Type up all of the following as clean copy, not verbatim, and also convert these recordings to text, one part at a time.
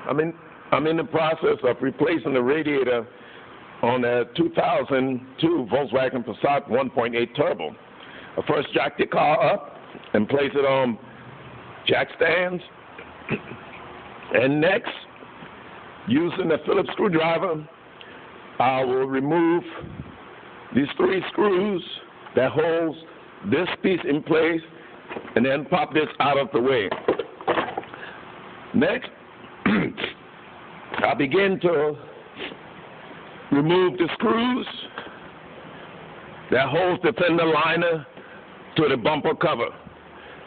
I'm in the process of replacing the radiator on a 2002 Volkswagen Passat 1.8 turbo. I first jack the car up and place it on jack stands, and next, using a Phillips screwdriver, I will remove these 3 screws that holds this piece in place, and then pop this out of the way. Next, I begin to remove the screws that holds the fender liner to the bumper cover.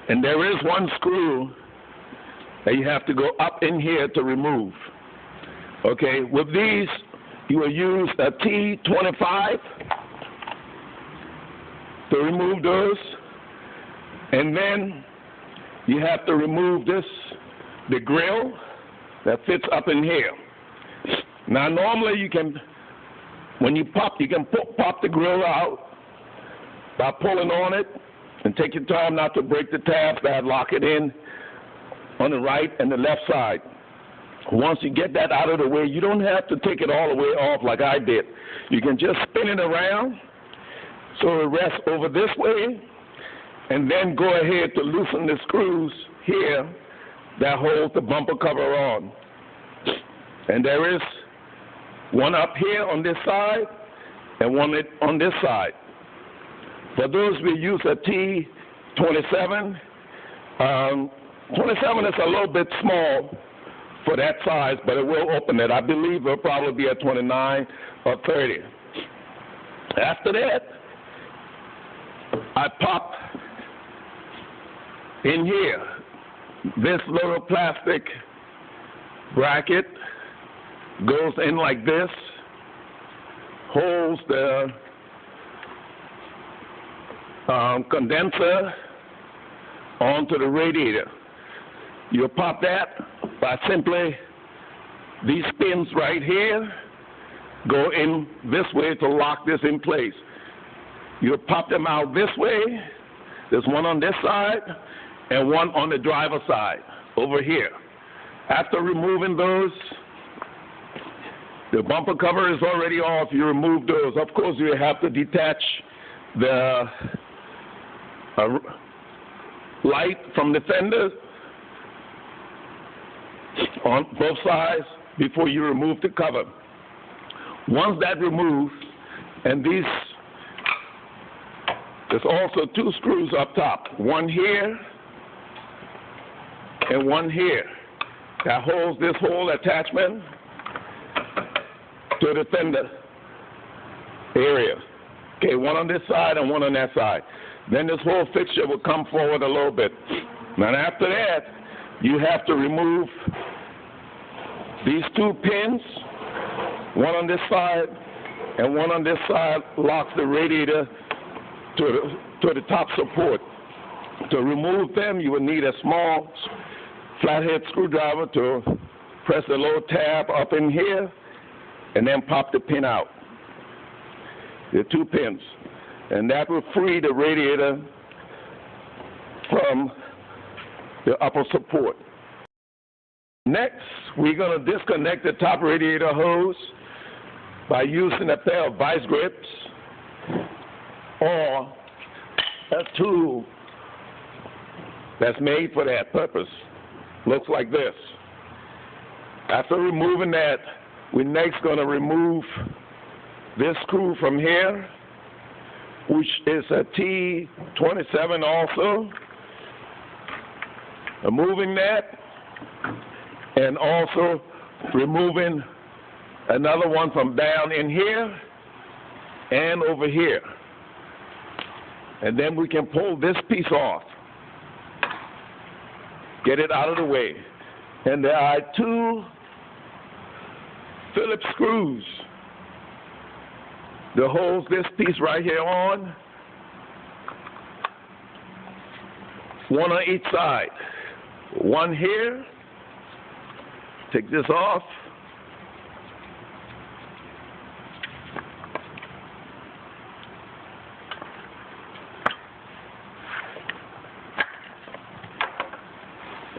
And there is one screw that you have to go up in here to remove. Okay, with these, you will use a T25 to remove those. And then you have to remove the grill that fits up in here. Now, normally you can, when you pop, you can pop the grill out by pulling on it, and take your time not to break the tabs that lock it in on the right and the left side. Once you get that out of the way, you don't have to take it all the way off like I did. You can just spin it around so it rests over this way, and then go ahead to loosen the screws here that hold the bumper cover on. And there is one up here on this side and one on this side. For those, we use a T27. 27 is a little bit small for that size, but it will open it. I believe it'll probably be a 29 or 30. After that, I pop in here this little plastic bracket, goes in like this, holds the condenser onto the radiator. You'll pop that by simply, these pins right here go in this way to lock this in place. You'll pop them out this way. There's one on this side and one on the driver's side over here. After removing those, the bumper cover is already off. You remove those. Of course, you have to detach the light from the fender on both sides before you remove the cover. Once that removed, and these, there's also 2 screws up top, one here and one here, that holds this whole attachment to the fender area. Okay, one on this side and one on that side. Then this whole fixture will come forward a little bit. Now after that, you have to remove these 2 pins, one on this side and one on this side, locks the radiator to the top support. To remove them, you will need a small flathead screwdriver to press the little tab up in here and then pop the pin out. The 2 pins. And that will free the radiator from the upper support. Next, we're going to disconnect the top radiator hose by using a pair of vice grips or a tool that's made for that purpose. Looks like this. After removing that, we're next going to remove this screw from here, which is a T27 also. Removing that, and also removing another one from down in here and over here. And then we can pull this piece off. Get it out of the way. And there are 2 Phillips screws that holds this piece right here on, one on each side. One here, take this off,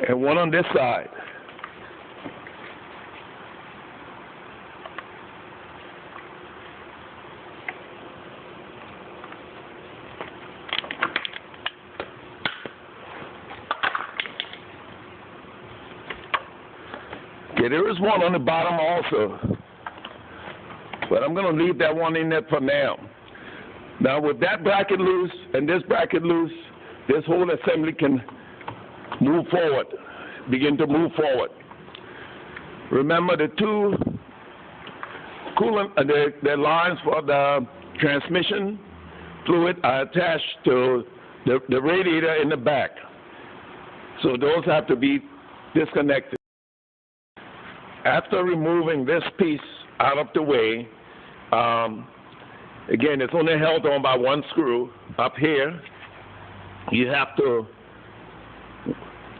and one on this side. Okay, there is one on the bottom also, but I'm going to leave that one in there for now. Now, with that bracket loose and this bracket loose, this whole assembly can move forward, begin to move forward. Remember, the two coolant, the lines for the transmission fluid are attached to the radiator in the back. So those have to be disconnected. After removing this piece out of the way, again, it's only held on by one screw up here. You have to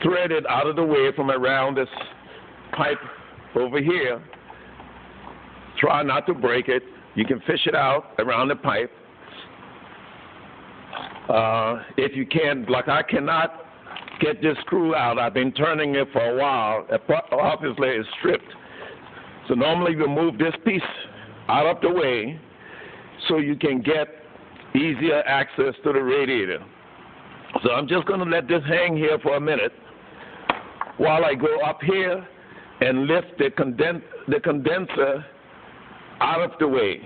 thread it out of the way from around this pipe over here. Try not to break it. You can fish it out around the pipe. If you can, like I cannot get this screw out. I've been turning it for a while. Obviously, it's stripped. So normally you move this piece out of the way so you can get easier access to the radiator. So I'm just going to let this hang here for a minute while I go up here and lift the condenser out of the way.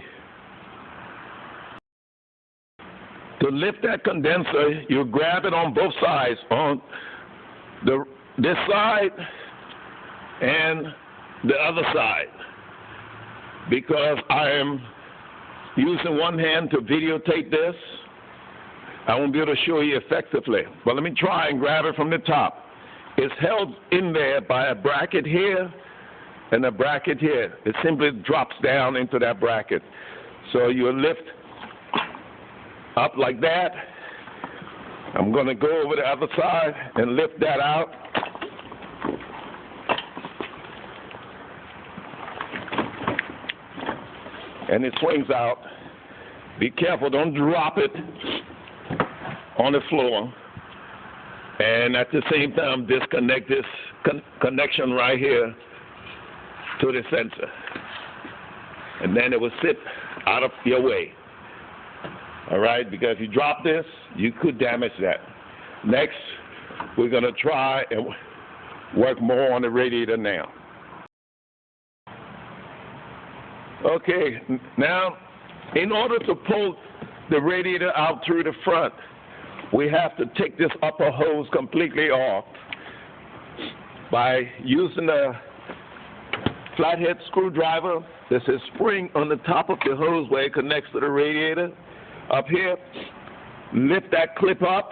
To lift that condenser, you grab it on both sides, on this side and the other side, because I am using one hand to videotape this. I won't be able to show you effectively, but let me try and grab it from the top. It's held in there by a bracket here and a bracket here. It simply drops down into that bracket. So you lift up like that. I'm going to go over the other side and lift that out. And it swings out. Be careful, don't drop it on the floor. And at the same time, disconnect this connection right here to the sensor. And then it will sit out of your way. All right, because if you drop this, you could damage that. Next, we're going to try and work more on the radiator now. Okay, now, in order to pull the radiator out through the front, we have to take this upper hose completely off by using a flathead screwdriver. There's a spring on the top of the hose where it connects to the radiator. Up here, lift that clip up,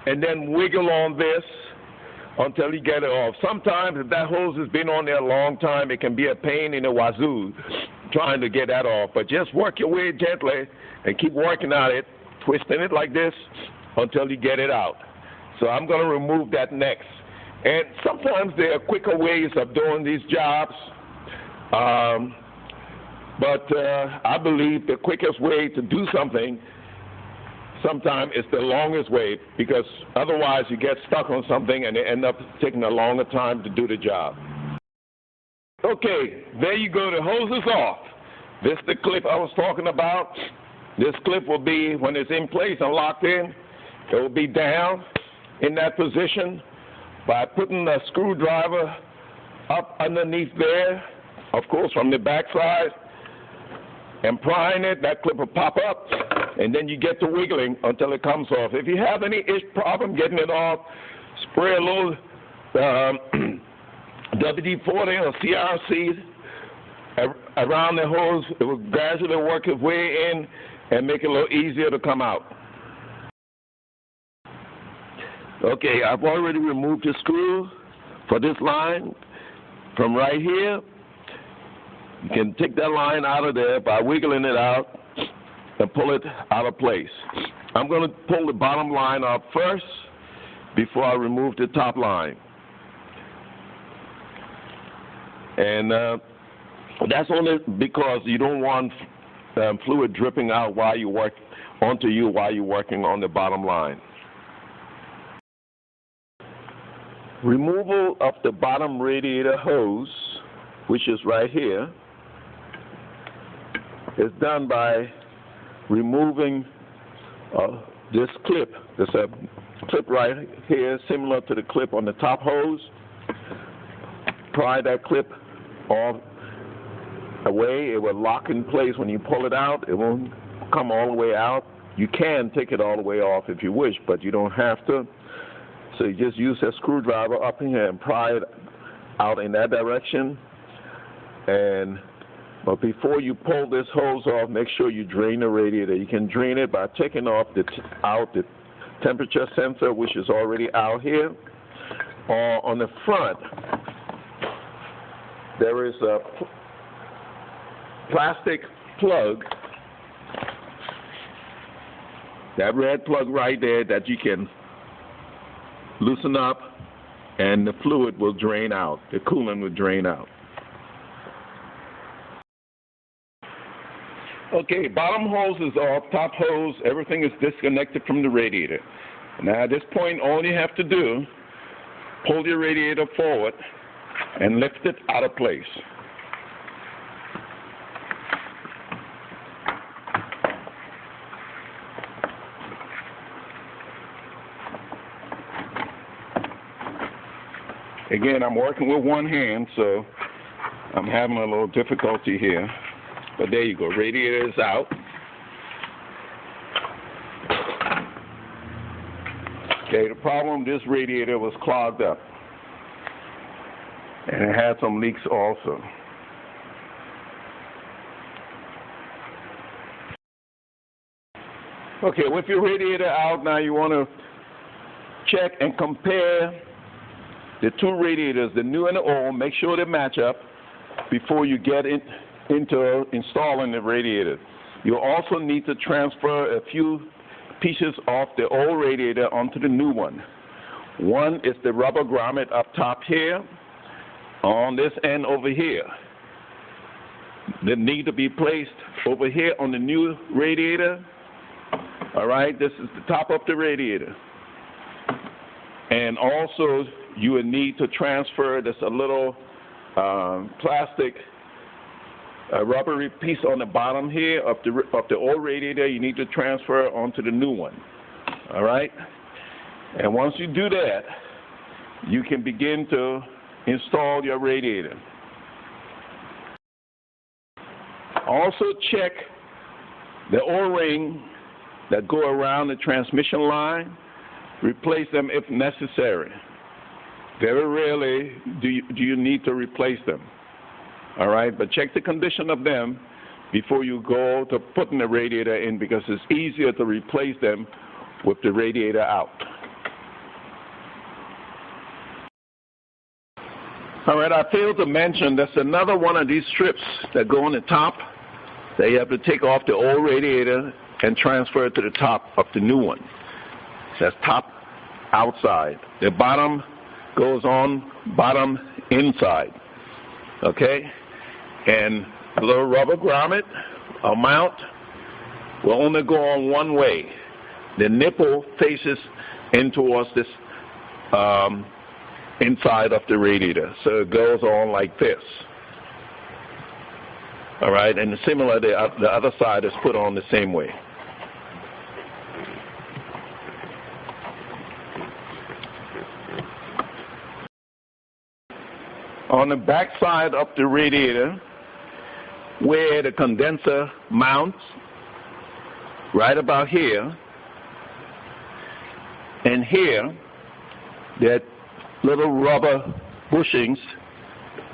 and then wiggle on this until you get it off. Sometimes if that hose has been on there a long time, it can be a pain in the wazoo trying to get that off. But just work your way gently and keep working at it, twisting it like this until you get it out. So I'm going to remove that next. And sometimes there are quicker ways of doing these jobs. But I believe the quickest way to do something sometimes is the longest way, because otherwise you get stuck on something and it ends up taking a longer time to do the job. Okay, there you go. The hose is off. This is the clip I was talking about. This clip will be, when it's in place and locked in, it will be down in that position by putting a screwdriver up underneath there, of course from the back side, and prying it. That clip will pop up, and then you get to wiggling until it comes off. If you have any problem getting it off, spray a little WD-40 or CRC around the hose. It will gradually work its way in and make it a little easier to come out. Okay, I've already removed the screw for this line from right here. You can take that line out of there by wiggling it out and pull it out of place. I'm going to pull the bottom line up first before I remove the top line. And that's only because you don't want fluid dripping out while you work onto you while you're working on the bottom line. Removal of the bottom radiator hose, which is right here, is done by removing this clip. There's a clip right here similar to the clip on the top hose. pry that clip off away. It will lock in place when you pull it out. It won't come all the way out. You can take it all the way off if you wish, but you don't have to. So you just use a screwdriver up in here and pry it out in that direction. But before you pull this hose off, make sure you drain the radiator. You can drain it by taking off the temperature sensor, which is already out here. Or on the front, there is a plastic plug, that red plug right there, that you can loosen up and the fluid will drain out, the coolant will drain out. Okay, bottom hose is off, top hose, everything is disconnected from the radiator. Now at this point, all you have to do, pull your radiator forward and lift it out of place. Again, I'm working with one hand, so I'm having a little difficulty here. But there you go, radiator is out. Okay, the problem, this radiator was clogged up. And it had some leaks also. Okay, with your radiator out, now you want to check and compare the two radiators, the new and the old. Make sure they match up before you get into installing the radiator. You also need to transfer a few pieces off the old radiator onto the new one. One is the rubber grommet up top here, on this end over here. They need to be placed over here on the new radiator. All right, this is the top of the radiator. And also, you would need to transfer this a little plastic rubbery piece on the bottom here of the old radiator. You need to transfer onto the new one. All right? And once you do that, you can begin to install your radiator. Also check the O-ring that go around the transmission line. Replace them if necessary. Very rarely do you need to replace them. All right, but check the condition of them before you go to putting the radiator in, because it's easier to replace them with the radiator out. All right, I failed to mention there's another one of these strips that go on the top that you have to take off the old radiator and transfer it to the top of the new one. That's top outside. The bottom goes on bottom inside. Okay? And a little rubber grommet or mount will only go on one way. The nipple faces in towards this inside of the radiator. So it goes on like this. All right? And similar, the other side is put on the same way. On the back side of the radiator, where the condenser mounts, right about here, and here, there are little rubber bushings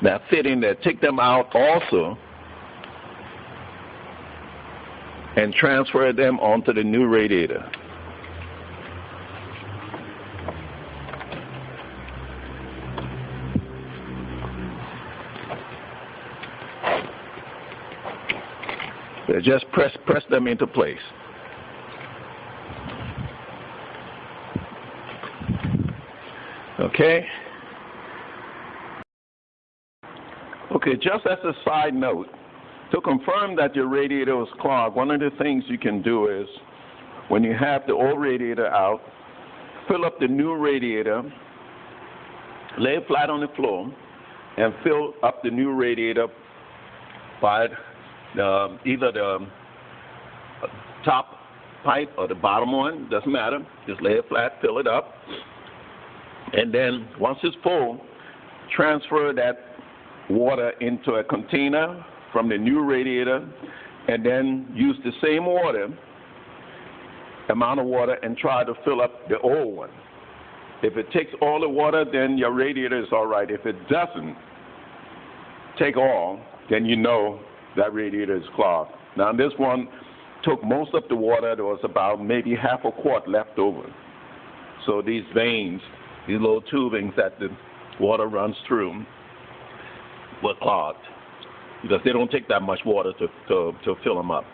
that fit in there. Take them out also and transfer them onto the new radiator. Just press them into place. Okay? Okay, just as a side note, to confirm that your radiator is clogged, one of the things you can do is, when you have the old radiator out, fill up the new radiator, lay it flat on the floor, and fill up the new radiator by either the top pipe or the bottom one, doesn't matter. Just lay it flat, fill it up, and then once it's full, transfer that water into a container from the new radiator and then use the same amount of water and try to fill up the old one. If it takes all the water, then your radiator is all right. If it doesn't take all, then you know that radiator is clogged. Now this one took most of the water. There was about maybe half a quart left over. So these veins, these little tubings that the water runs through, were clogged because they don't take that much water to fill them up.